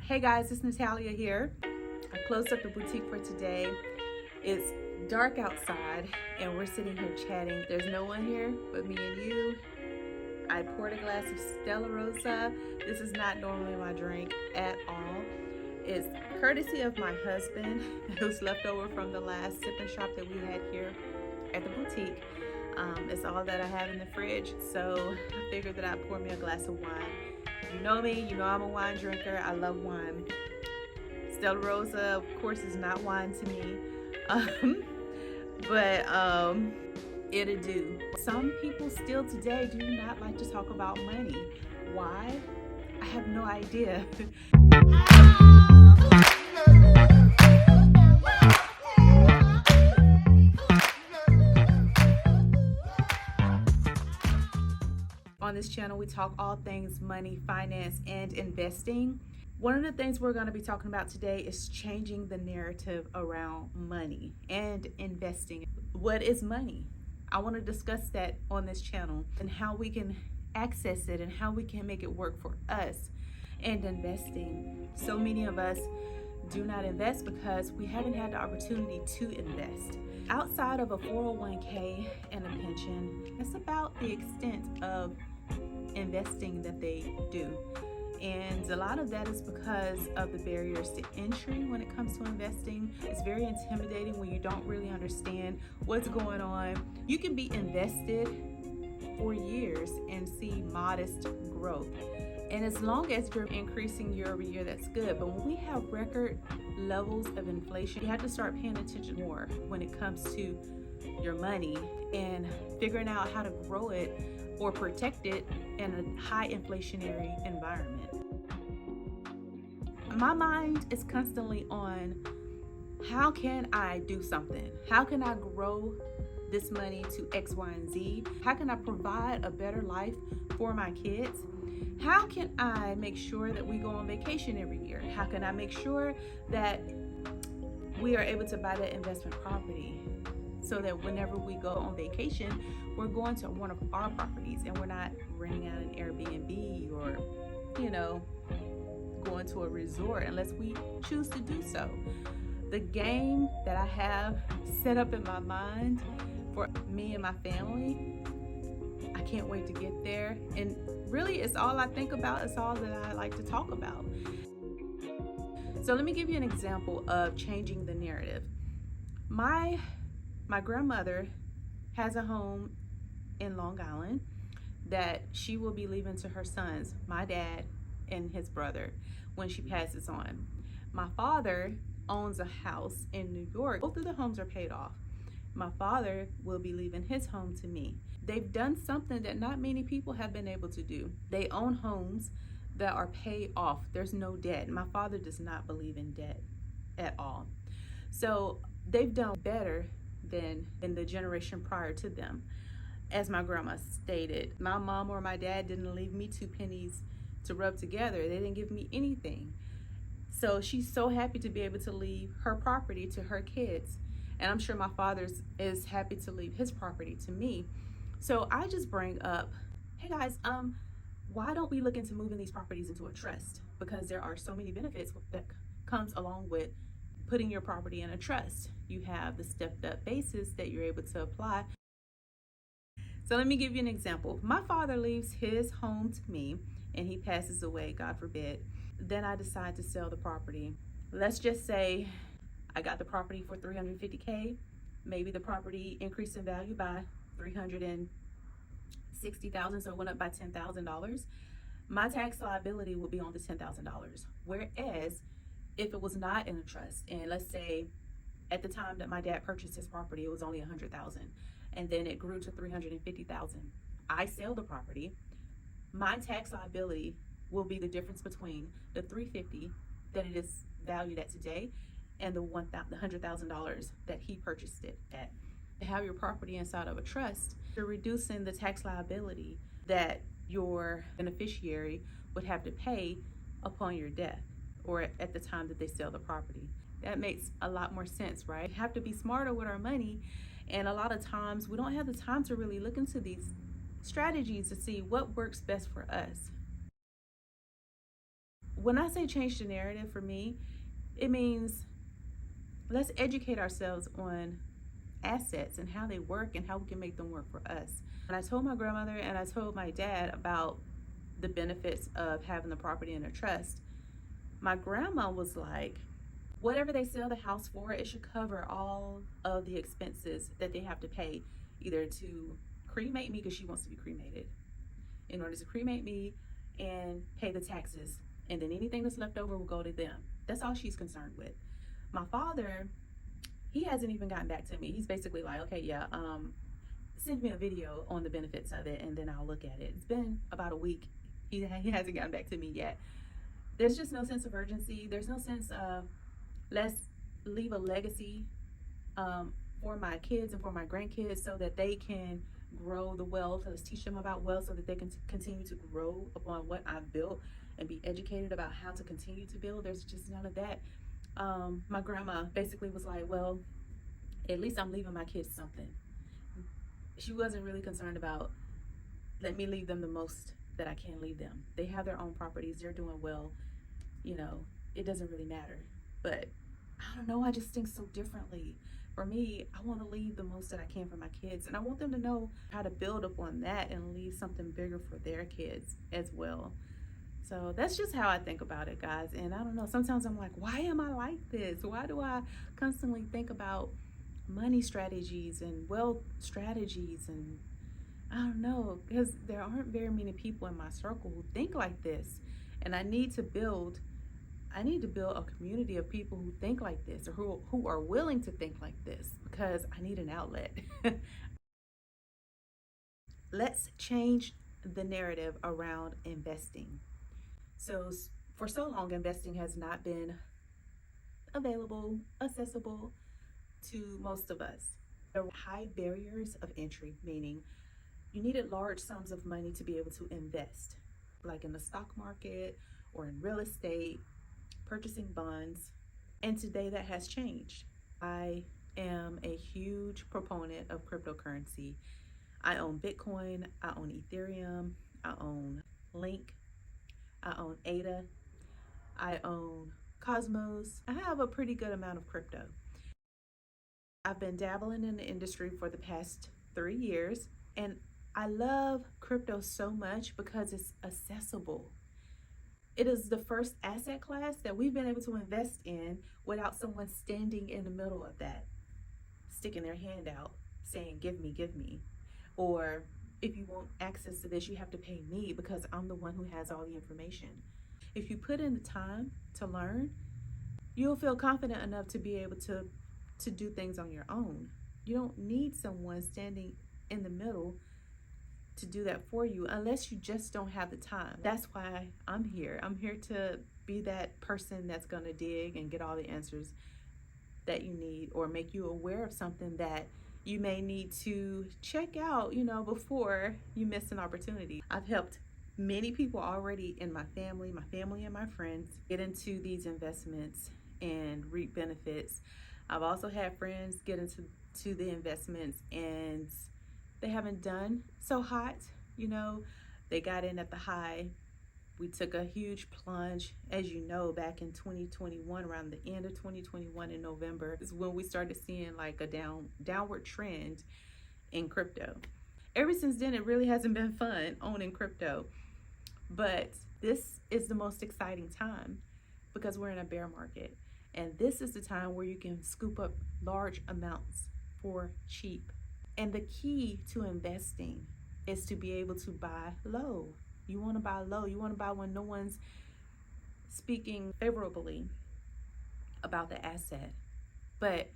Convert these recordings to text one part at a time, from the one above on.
Hey guys, it's Natalia here. I closed up the boutique for today. It's dark outside and we're sitting here chatting. There's no one here but me and you. I poured a glass of Stella Rosa. This is not normally my drink at all. It's courtesy of my husband. It was left over from the last sip and shop that we had here at the boutique. It's all that I have in the fridge, so I figured that I'd pour me a glass of wine. You know me, you know I'm a wine drinker. I love wine. Stella Rosa, of course, is not wine to me, but it'll do. Some people still today do not like to talk about money. Why? I have no idea. On this channel, we talk all things money, finance, and investing. One of the things we're going to be talking about today is changing the narrative around money and investing. What is money? I want to discuss that on this channel and how we can access it and how we can make it work for us. And investing. So many of us do not invest because we haven't had the opportunity to invest. Outside of a 401k and a pension, that's about the extent of investing that they do. And a lot of that is because of the barriers to entry when it comes to investing. It's very intimidating when you don't really understand what's going on. You can be invested for years and see modest growth. And as long as you're increasing year over year, that's good. But when we have record levels of inflation, you have to start paying attention more when it comes to your money and figuring out how to grow it or protect it in a high inflationary environment. My mind is constantly on, how can I do something? How can I grow this money to X, Y, and Z? How can I provide a better life for my kids? How can I make sure that we go on vacation every year? How can I make sure that we are able to buy that investment property so that whenever we go on vacation, we're going to one of our properties and we're not renting out an Airbnb or, going to a resort unless we choose to do so. The game that I have set up in my mind for me and my family, I can't wait to get there. And really, it's all I think about. It's all that I like to talk about. So let me give you an example of changing the narrative. My grandmother has a home in Long Island that she will be leaving to her sons, my dad and his brother, when she passes on. My father owns a house in New York. Both of the homes are paid off. My father will be leaving his home to me. They've done something that not many people have been able to do. They own homes that are paid off. There's no debt. My father does not believe in debt at all. So they've done better than the generation prior to them. As my grandma stated, my mom or my dad didn't leave me 2 pennies to rub together. They didn't give me anything. So she's so happy to be able to leave her property to her kids. And I'm sure my father is happy to leave his property to me. So I just bring up, hey guys, why don't we look into moving these properties into a trust? Because there are so many benefits that comes along with putting your property in a trust. You have the stepped up basis that you're able to apply. So let me give you an example. My father leaves his home to me and he passes away, God forbid. Then I decide to sell the property. Let's just say I got the property for $350K. Maybe the property increased in value by $360,000, so it went up by $10,000. My tax liability will be on the $10,000. Whereas if it was not in a trust, and let's say at the time that my dad purchased his property, it was only $100,000, and then it grew to $350,000. I sell the property. My tax liability will be the difference between the $350,000 that it is valued at today and the $100,000 that he purchased it at. To have your property inside of a trust, you're reducing the tax liability that your beneficiary would have to pay upon your death or at the time that they sell the property. That makes a lot more sense, right? We have to be smarter with our money, and a lot of times we don't have the time to really look into these strategies to see what works best for us. when I say change the narrative, for me, it means let's educate ourselves on assets and how they work and how we can make them work for us. And I told my grandmother and I told my dad about the benefits of having the property in a trust. My grandma was like, whatever they sell the house for, it should cover all of the expenses that they have to pay, either to cremate me, because she wants to be cremated, in order to cremate me and pay the taxes. And then anything that's left over will go to them. That's all she's concerned with. My father, he hasn't even gotten back to me. He's basically like, okay, yeah, send me a video on the benefits of it and then I'll look at it. It's been about a week. He hasn't gotten back to me yet. There's just no sense of urgency. There's no sense of let's leave a legacy for my kids and for my grandkids so that they can grow the wealth. Let's teach them about wealth so that they can continue to grow upon what I've built and be educated about how to continue to build. There's just none of that. My grandma basically was like, well, at least I'm leaving my kids something. She wasn't really concerned about, let me leave them the most that I can leave them. They have their own properties. They're doing well. It doesn't really matter. But I don't know, I just think so differently. For me, I want to leave the most that I can for my kids, and I want them to know how to build upon that and leave something bigger for their kids as well. So that's just how I think about it, guys. And I don't know, sometimes I'm like, why am I like this? Why do I constantly think about money strategies and wealth strategies? And I don't know, because there aren't very many people in my circle who think like this. And I need to build a community of people who think like this, or who are willing to think like this, because I need an outlet. Let's change the narrative around investing. So for so long, investing has not been available, accessible to most of us. There were high barriers of entry, meaning you needed large sums of money to be able to invest, like in the stock market or in real estate, purchasing bonds. And today that has changed. I am a huge proponent of cryptocurrency. I own Bitcoin, I own Ethereum, I own Link, I own ADA, I own Cosmos. I have a pretty good amount of crypto. I've been dabbling in the industry for the past 3 years, and I love crypto so much because it's accessible. It is the first asset class that we've been able to invest in without someone standing in the middle of that, sticking their hand out, saying, give me. Or if you want access to this, you have to pay me because I'm the one who has all the information. If you put in the time to learn, you'll feel confident enough to be able to do things on your own. You don't need someone standing in the middle to do that for you, unless you just don't have the time. That's why I'm here. I'm here to be that person that's going to dig and get all the answers that you need, or make you aware of something that you may need to check out, before you miss an opportunity. I've helped many people already in my family and my friends get into these investments and reap benefits. I've also had friends get into the investments and they haven't done so hot. They got in at the high. We took a huge plunge, as you know, back in 2021, around the end of 2021 in November is when we started seeing like a downward trend in crypto. Ever since then, it really hasn't been fun owning crypto. But this is the most exciting time because we're in a bear market. And this is the time where you can scoop up large amounts for cheap. And the key to investing is to be able to buy low. You want to buy low. You want to buy when no one's speaking favorably about the asset. But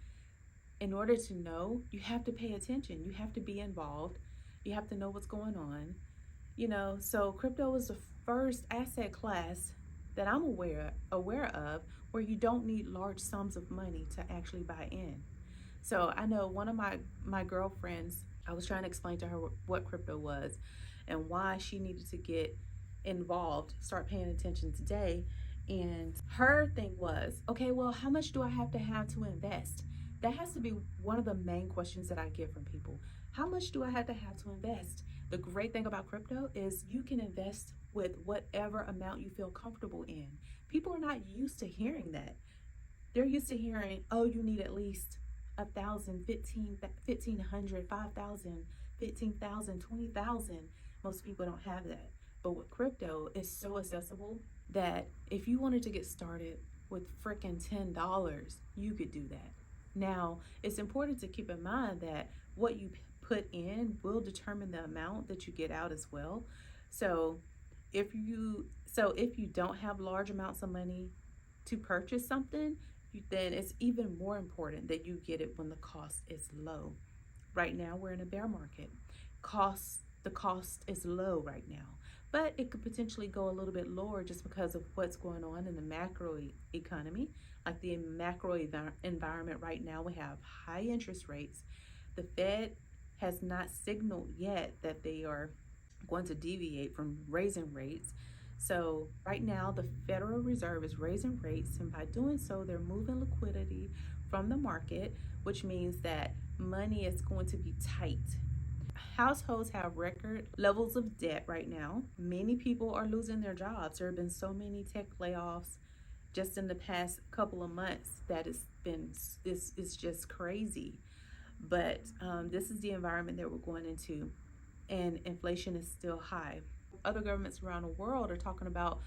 in order to know, you have to pay attention. You have to be involved. You have to know what's going on. So crypto is the first asset class that I'm aware of where you don't need large sums of money to actually buy in. So I know one of my girlfriends, I was trying to explain to her what crypto was and why she needed to get involved, start paying attention today. And her thing was, okay, well, how much do I have to invest? That has to be one of the main questions that I get from people. How much do I have to invest? The great thing about crypto is you can invest with whatever amount you feel comfortable in. People are not used to hearing that. They're used to hearing, oh, you need at least 1,000, 1,500, 5,000, 15,000, 20,000. Most people don't have that. But with crypto, it's so accessible that if you wanted to get started with freaking $10, you could do that. Now, it's important to keep in mind that what you put in will determine the amount that you get out as well. So if you don't have large amounts of money to purchase something, then it's even more important that you get it when the cost is low. Right now, we're in a bear market. The cost is low right now, but it could potentially go a little bit lower just because of what's going on in the macro economy. Like the macro environment right now, we have high interest rates. The Fed has not signaled yet that they are going to deviate from raising rates. So right now, the Federal Reserve is raising rates, and by doing so, they're moving liquidity from the market, which means that money is going to be tight. Households have record levels of debt right now. Many people are losing their jobs. There have been so many tech layoffs just in the past couple of months that it's just crazy. But this is the environment that we're going into, and inflation is still high. Other governments around the world are talking about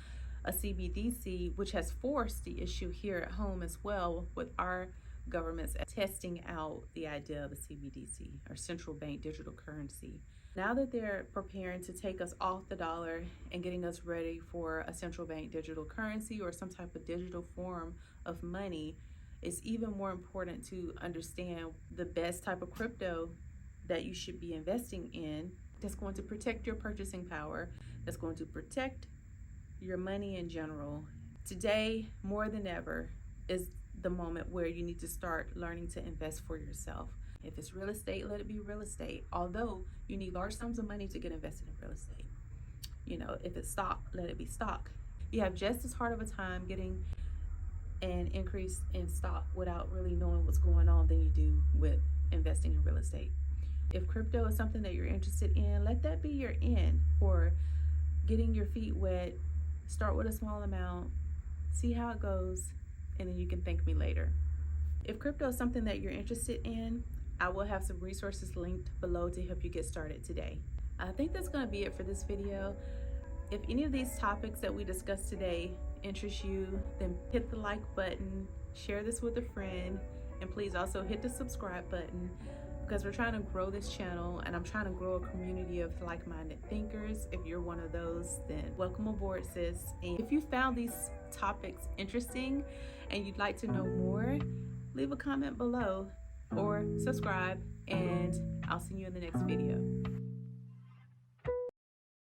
a CBDC, which has forced the issue here at home as well, with our governments testing out the idea of a CBDC, or central bank digital currency. Now that they're preparing to take us off the dollar and getting us ready for a central bank digital currency or some type of digital form of money, it's even more important to understand the best type of crypto that you should be investing in that's going to protect your purchasing power, that's going to protect your money in general. Today, more than ever, is the moment where you need to start learning to invest for yourself. If it's real estate, let it be real estate. Although you need large sums of money to get invested in real estate. If it's stock, let it be stock. You have just as hard of a time getting an increase in stock without really knowing what's going on than you do with investing in real estate. If crypto is something that you're interested in, let that be your in for getting your feet wet. Start with a small amount, see how it goes, and then you can thank me later. If crypto is something that you're interested in, I will have some resources linked below to help you get started today. I think that's going to be it for this video. If any of these topics that we discussed today interest you, then hit the like button, share this with a friend, and please also hit the subscribe button, because we're trying to grow this channel and I'm trying to grow a community of like-minded thinkers. If you're one of those, then welcome aboard, sis. And if you found these topics interesting and you'd like to know more, leave a comment below or subscribe, and I'll see you in the next video.